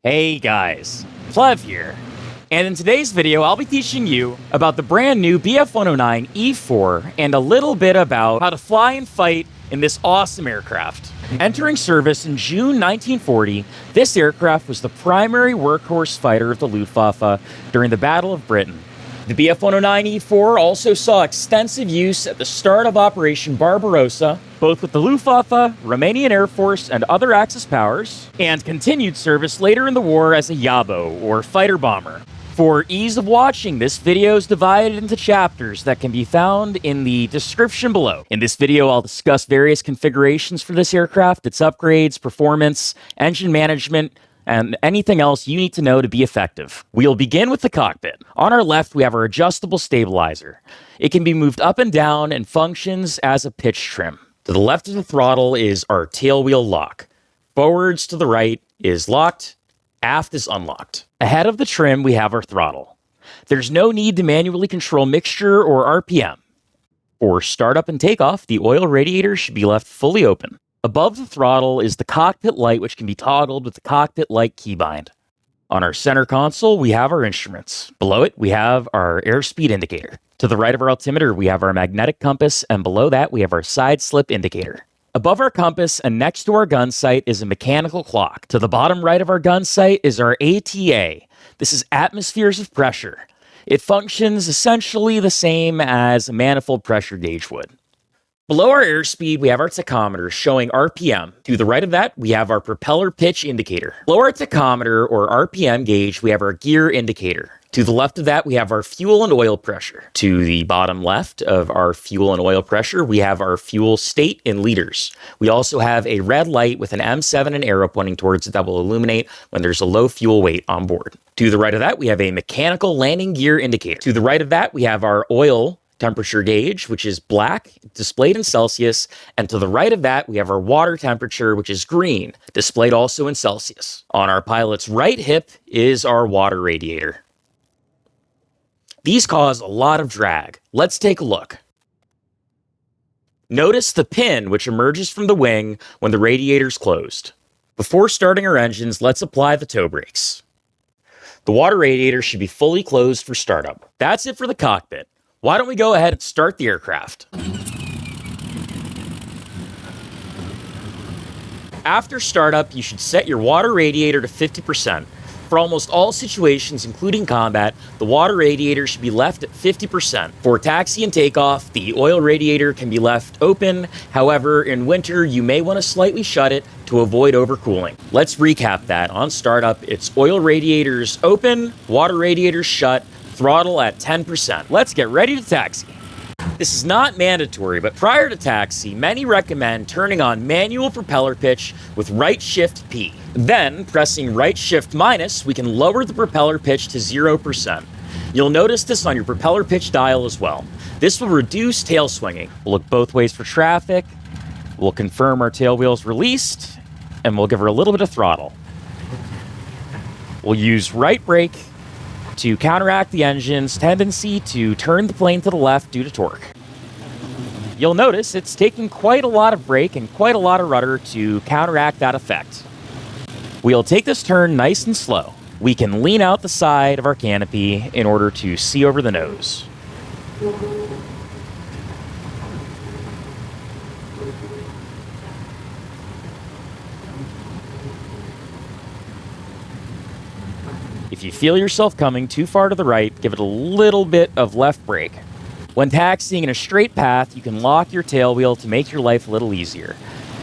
Hey guys, Plev here. And in today's video, I'll be teaching you about the brand new BF-109E4 and a little bit about how to fly and fight in this awesome aircraft. Entering service in June 1940, this aircraft was the primary workhorse fighter of the Luftwaffe during the Battle of Britain. The BF-109E4 also saw extensive use at the start of Operation Barbarossa, both with the Luftwaffe, Romanian Air Force, and other Axis powers, and continued service later in the war as a Yabo, or fighter bomber. For ease of watching, this video is divided into chapters that can be found in the description below. In this video, I'll discuss various configurations for this aircraft, its upgrades, performance, engine management, and anything else you need to know to be effective. We'll begin with the cockpit. On our left, we have our adjustable stabilizer. It can be moved up and down and functions as a pitch trim. To the left of the throttle is our tailwheel lock. Forwards to the right is locked, aft is unlocked. Ahead of the trim, we have our throttle. There's no need to manually control mixture or RPM. For startup and takeoff, the oil radiator should be left fully open. Above the throttle is the cockpit light, which can be toggled with the cockpit light keybind. On our center console, we have our instruments. Below it, we have our airspeed indicator. To the right of our altimeter, we have our magnetic compass, and below that, we have our side slip indicator. Above our compass and next to our gun sight is a mechanical clock. To the bottom right of our gun sight is our ATA. This is atmospheres of pressure. It functions essentially the same as a manifold pressure gauge would. Below our airspeed, we have our tachometer showing RPM. To the right of that, we have our propeller pitch indicator. Below our tachometer or RPM gauge, we have our gear indicator. To the left of that, we have our fuel and oil pressure. To the bottom left of our fuel and oil pressure, we have our fuel state in liters. We also have a red light with an M7 and arrow pointing towards it that will illuminate when there's a low fuel weight on board. To the right of that, we have a mechanical landing gear indicator. To the right of that, we have our oil temperature gauge, which is black, displayed in Celsius, and to the right of that, we have our water temperature, which is green, displayed also in Celsius. On our pilot's right hip is our water radiator. These cause a lot of drag. Let's take a look. Notice the pin which emerges from the wing when the radiator's closed. Before starting our engines, let's apply the toe brakes. The water radiator should be fully closed for startup. That's it for the cockpit. Why don't we go ahead and start the aircraft? After startup, you should set your water radiator to 50%. For almost all situations, including combat, the water radiator should be left at 50%. For taxi and takeoff, the oil radiator can be left open. However, in winter, you may want to slightly shut it to avoid overcooling. Let's recap that. On startup, it's oil radiators open, water radiators shut, throttle at 10%. Let's get ready to taxi. This is not mandatory, but prior to taxi, many recommend turning on manual propeller pitch with right shift P. Then, pressing right shift minus, we can lower the propeller pitch to 0%. You'll notice this on your propeller pitch dial as well. This will reduce tail swinging. We'll look both ways for traffic, we'll confirm our tail wheel's released, and we'll give her a little bit of throttle. We'll use right brake to counteract the engine's tendency to turn the plane to the left due to torque. You'll notice it's taking quite a lot of brake and quite a lot of rudder to counteract that effect. We'll take this turn nice and slow. We can lean out the side of our canopy in order to see over the nose. If you feel yourself coming too far to the right, give it a little bit of left brake. When taxiing in a straight path, you can lock your tail wheel to make your life a little easier.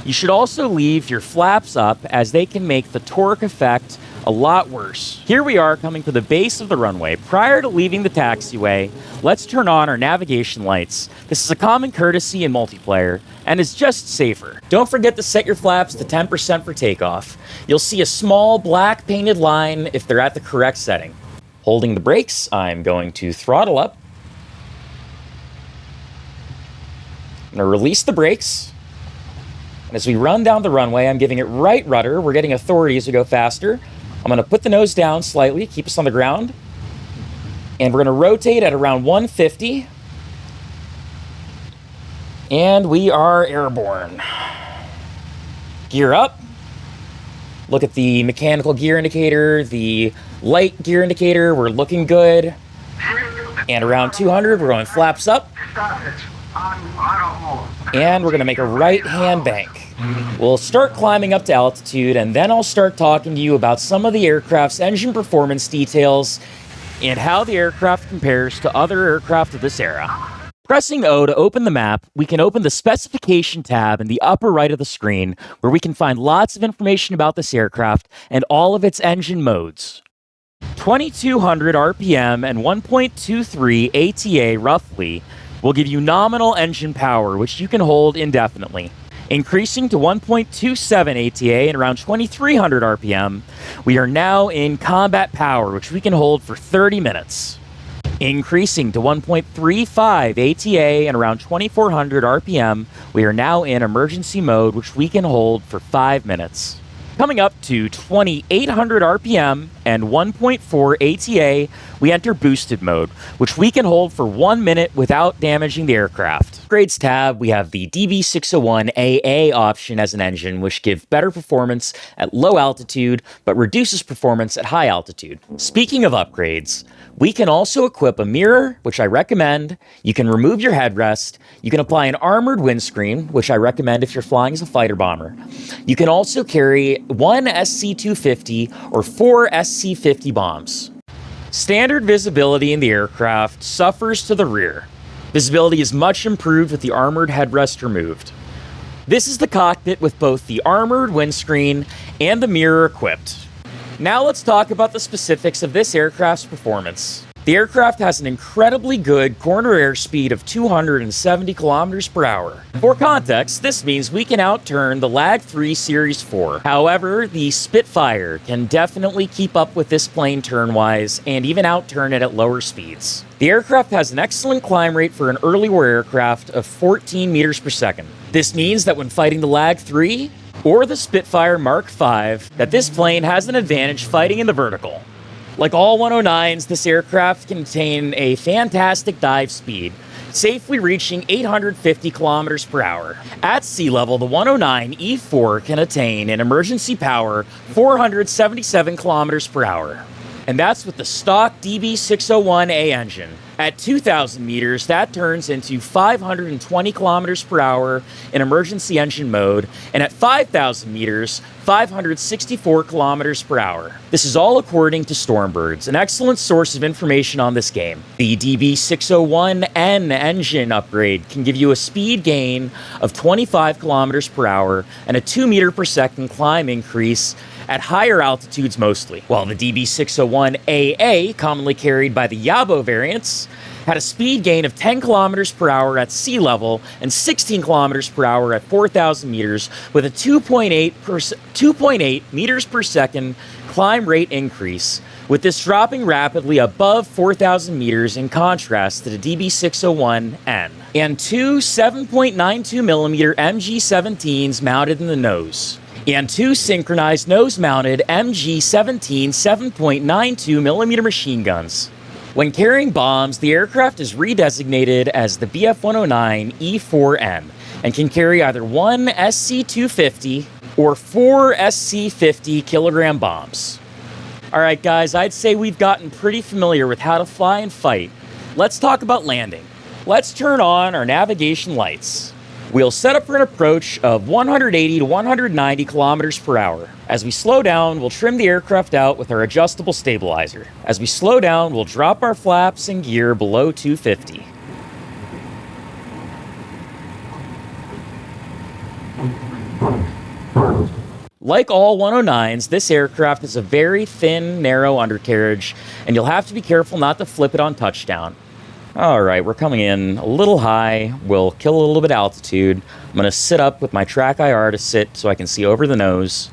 You should also leave your flaps up as they can make the torque effect a lot worse. Here we are coming to the base of the runway. Prior to leaving the taxiway, let's turn on our navigation lights. This is a common courtesy in multiplayer, and is just safer. Don't forget to set your flaps to 10% for takeoff. You'll see a small black painted line if they're at the correct setting. Holding the brakes, I'm going to throttle up. I'm going to release the brakes. And as we run down the runway, I'm giving it right rudder. We're getting authority as we go faster. I'm going to put the nose down slightly, keep us on the ground. And we're going to rotate at around 150. And we are airborne. Gear up. Look at the mechanical gear indicator, the light gear indicator, we're looking good. And around 200, we're going flaps up. And we're gonna make a right-hand bank. We'll start climbing up to altitude, and then I'll start talking to you about some of the aircraft's engine performance details and how the aircraft compares to other aircraft of this era. Pressing O to open the map, we can open the specification tab in the upper right of the screen, where we can find lots of information about this aircraft and all of its engine modes. 2200 RPM and 1.23 ATA roughly will give you nominal engine power, which you can hold indefinitely. Increasing to 1.27 ATA and around 2300 RPM, we are now in combat power, which we can hold for 30 minutes. Increasing to 1.35 ATA and around 2400 RPM, we are now in emergency mode, which we can hold for 5 minutes. Coming up to 2800 RPM and 1.4 ATA, we enter boosted mode, which we can hold for 1 minute without damaging the aircraft. Upgrades tab, we have the DB601AA option as an engine, which gives better performance at low altitude, but reduces performance at high altitude. Speaking of upgrades, we can also equip a mirror, which I recommend. You can remove your headrest. You can apply an armored windscreen, which I recommend if you're flying as a fighter bomber. You can also carry 1 SC-250 or 4 SC-50 bombs. Standard visibility in the aircraft suffers to the rear. Visibility is much improved with the armored headrest removed. This is the cockpit with both the armored windscreen and the mirror equipped. Now let's talk about the specifics of this aircraft's performance. The aircraft has an incredibly good corner airspeed of 270 kilometers per hour. For context, this means we can outturn the Lag 3 Series 4. However, the Spitfire can definitely keep up with this plane turn-wise and even outturn it at lower speeds. The aircraft has an excellent climb rate for an early war aircraft of 14 meters per second. This means that when fighting the Lag 3 or the Spitfire Mark V, that this plane has an advantage fighting in the vertical. Like all 109s, this aircraft can attain a fantastic dive speed, safely reaching 850 kilometers per hour. At sea level, the 109E4 can attain an emergency power 477 kilometers per hour. And that's with the stock DB601A engine. At 2,000 meters, that turns into 520 kilometers per hour in emergency engine mode, and at 5,000 meters, 564 kilometers per hour. This is all according to Stormbirds, an excellent source of information on this game. The DB601N engine upgrade can give you a speed gain of 25 kilometers per hour and a 2 meter per second climb increase at higher altitudes mostly, while the DB601AA, commonly carried by the Yabo variants, had a speed gain of 10 kilometers per hour at sea level and 16 kilometers per hour at 4,000 meters, with a 2.8 meters per second climb rate increase, with this dropping rapidly above 4,000 meters in contrast to the DB601N, and two 7.92 millimeter MG-17s mounted in the nose, and two synchronized nose-mounted MG-17 7.92mm machine guns. When carrying bombs, the aircraft is redesignated as the BF-109E4N and can carry either one SC-250 or 4 SC-50 kilogram bombs. Alright guys, I'd say we've gotten pretty familiar with how to fly and fight. Let's talk about landing. Let's turn on our navigation lights. We'll set up for an approach of 180 to 190 kilometers per hour. As we slow down, we'll trim the aircraft out with our adjustable stabilizer. As we slow down, we'll drop our flaps and gear below 250. Like all 109s, this aircraft is a very thin, narrow undercarriage, and you'll have to be careful not to flip it on touchdown. Alright, we're coming in a little high. We'll kill a little bit of altitude. I'm going to sit up with my track IR to sit so I can see over the nose.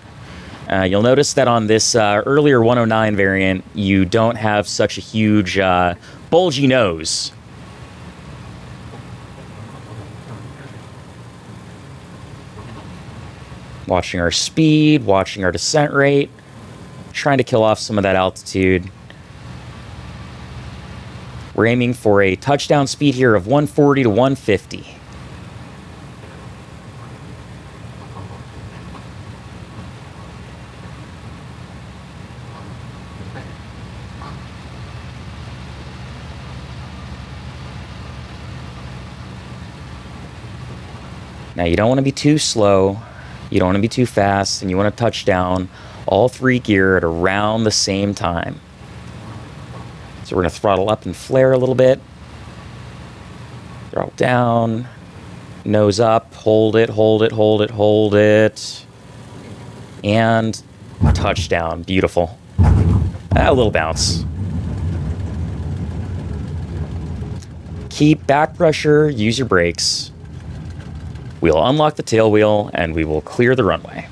You'll notice that on this earlier 109 variant, you don't have such a huge bulgy nose. Watching our speed, watching our descent rate, trying to kill off some of that altitude. We're aiming for a touchdown speed here of 140 to 150. Now, you don't want to be too slow, you don't want to be too fast, and you want to touch down all 3 gear at around the same time. So we're going to throttle up and flare a little bit. Throttle down, nose up, hold it, hold it, hold it, hold it. And touchdown. Beautiful. A little bounce. Keep back pressure, use your brakes. We'll unlock the tail wheel and we will clear the runway.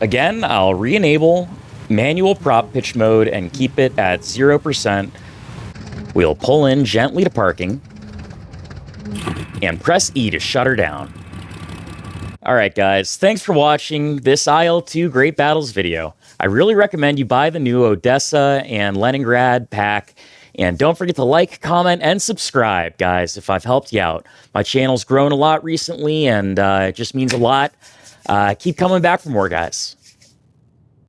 Again, I'll re-enable manual prop pitch mode and keep it at 0%. We'll pull in gently to parking and press E to shut her down. All right, guys, thanks for watching this IL-2 Great Battles video. I really recommend you buy the new Odessa and Leningrad pack. And don't forget to like, comment, and subscribe, guys, if I've helped you out. My channel's grown a lot recently, and it just means a lot. Keep coming back for more, guys.